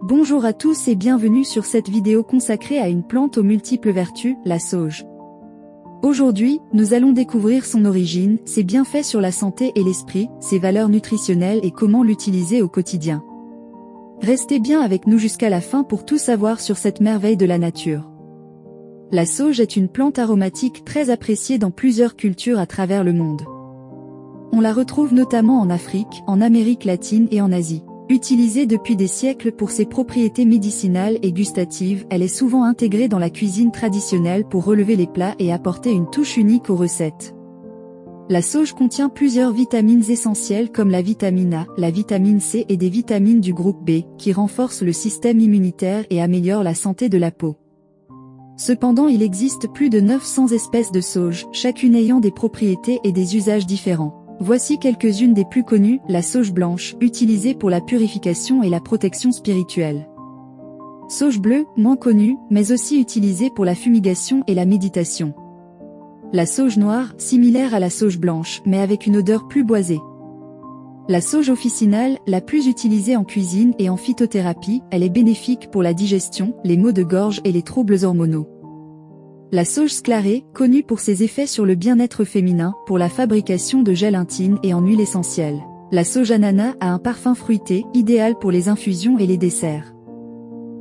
Bonjour à tous et bienvenue sur cette vidéo consacrée à une plante aux multiples vertus, la sauge. Aujourd'hui, nous allons découvrir son origine, ses bienfaits sur la santé et l'esprit, ses valeurs nutritionnelles et comment l'utiliser au quotidien. Restez bien avec nous jusqu'à la fin pour tout savoir sur cette merveille de la nature. La sauge est une plante aromatique très appréciée dans plusieurs cultures à travers le monde. On la retrouve notamment en Afrique, en Amérique latine et en Asie. Utilisée depuis des siècles pour ses propriétés médicinales et gustatives, elle est souvent intégrée dans la cuisine traditionnelle pour relever les plats et apporter une touche unique aux recettes. La sauge contient plusieurs vitamines essentielles comme la vitamine A, la vitamine C et des vitamines du groupe B, qui renforcent le système immunitaire et améliorent la santé de la peau. Cependant, il existe plus de 900 espèces de sauge, chacune ayant des propriétés et des usages différents. Voici quelques-unes des plus connues, la sauge blanche, utilisée pour la purification et la protection spirituelle. Sauge bleue, moins connue, mais aussi utilisée pour la fumigation et la méditation. La sauge noire, similaire à la sauge blanche, mais avec une odeur plus boisée. La sauge officinale, la plus utilisée en cuisine et en phytothérapie, elle est bénéfique pour la digestion, les maux de gorge et les troubles hormonaux. La sauge sclarée, connue pour ses effets sur le bien-être féminin, pour la fabrication de gel intime et en huile essentielle. La sauge ananas a un parfum fruité, idéal pour les infusions et les desserts.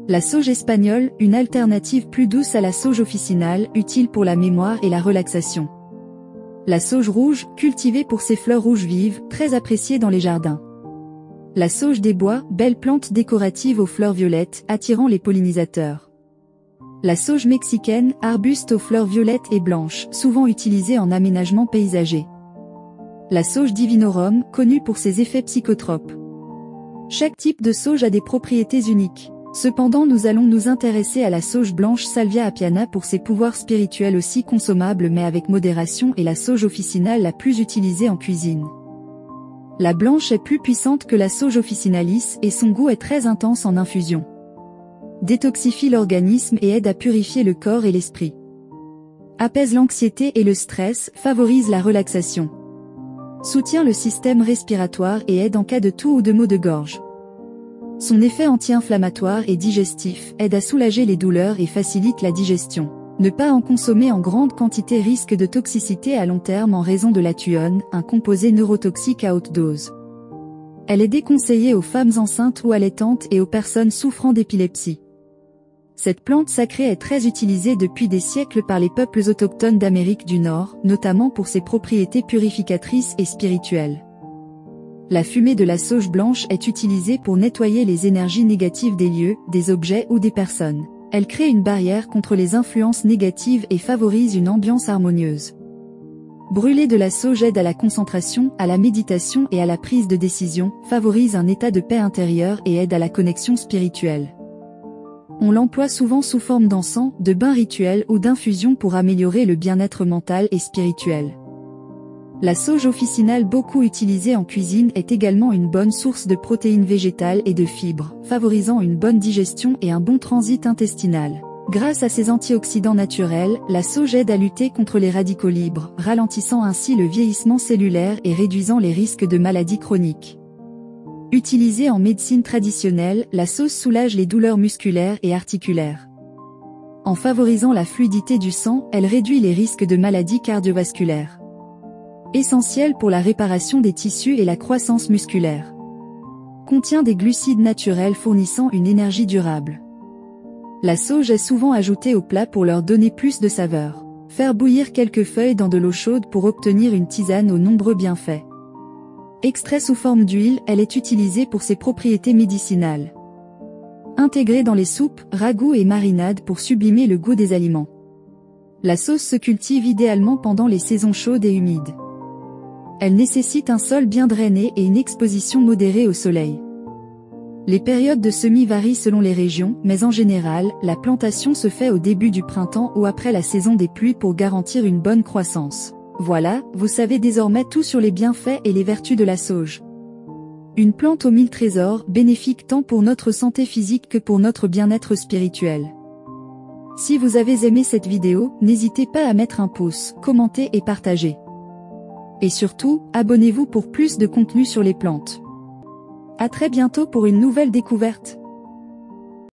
La sauge espagnole, une alternative plus douce à la sauge officinale, utile pour la mémoire et la relaxation. La sauge rouge, cultivée pour ses fleurs rouges vives, très appréciée dans les jardins. La sauge des bois, belle plante décorative aux fleurs violettes, attirant les pollinisateurs. La sauge mexicaine, arbuste aux fleurs violettes et blanches, souvent utilisée en aménagement paysager. La sauge divinorum, connue pour ses effets psychotropes. Chaque type de sauge a des propriétés uniques. Cependant, nous allons nous intéresser à la sauge blanche Salvia apiana pour ses pouvoirs spirituels aussi consommables mais avec modération et la sauge officinale la plus utilisée en cuisine. La blanche est plus puissante que la sauge officinalis et son goût est très intense en infusion. Détoxifie l'organisme et aide à purifier le corps et l'esprit. Apaise l'anxiété et le stress, favorise la relaxation. Soutient le système respiratoire et aide en cas de toux ou de maux de gorge. Son effet anti-inflammatoire et digestif aide à soulager les douleurs et facilite la digestion. Ne pas en consommer en grande quantité risque de toxicité à long terme en raison de la thuone, un composé neurotoxique à haute dose. Elle est déconseillée aux femmes enceintes ou allaitantes et aux personnes souffrant d'épilepsie. Cette plante sacrée est très utilisée depuis des siècles par les peuples autochtones d'Amérique du Nord, notamment pour ses propriétés purificatrices et spirituelles. La fumée de la sauge blanche est utilisée pour nettoyer les énergies négatives des lieux, des objets ou des personnes. Elle crée une barrière contre les influences négatives et favorise une ambiance harmonieuse. Brûler de la sauge aide à la concentration, à la méditation et à la prise de décision, favorise un état de paix intérieure et aide à la connexion spirituelle. On l'emploie souvent sous forme d'encens, de bains rituels ou d'infusions pour améliorer le bien-être mental et spirituel. La sauge officinale beaucoup utilisée en cuisine est également une bonne source de protéines végétales et de fibres, favorisant une bonne digestion et un bon transit intestinal. Grâce à ses antioxydants naturels, la sauge aide à lutter contre les radicaux libres, ralentissant ainsi le vieillissement cellulaire et réduisant les risques de maladies chroniques. Utilisée en médecine traditionnelle, la sauge soulage les douleurs musculaires et articulaires. En favorisant la fluidité du sang, elle réduit les risques de maladies cardiovasculaires. Essentielle pour la réparation des tissus et la croissance musculaire. Contient des glucides naturels fournissant une énergie durable. La sauge est souvent ajoutée aux plats pour leur donner plus de saveur. Faire bouillir quelques feuilles dans de l'eau chaude pour obtenir une tisane aux nombreux bienfaits. Extrait sous forme d'huile, elle est utilisée pour ses propriétés médicinales. Intégrée dans les soupes, ragoûts et marinades pour sublimer le goût des aliments. La sauge se cultive idéalement pendant les saisons chaudes et humides. Elle nécessite un sol bien drainé et une exposition modérée au soleil. Les périodes de semis varient selon les régions, mais en général, la plantation se fait au début du printemps ou après la saison des pluies pour garantir une bonne croissance. Voilà, vous savez désormais tout sur les bienfaits et les vertus de la sauge. Une plante aux 1000 trésors, bénéfique tant pour notre santé physique que pour notre bien-être spirituel. Si vous avez aimé cette vidéo, n'hésitez pas à mettre un pouce, commenter et partager. Et surtout, abonnez-vous pour plus de contenu sur les plantes. À très bientôt pour une nouvelle découverte.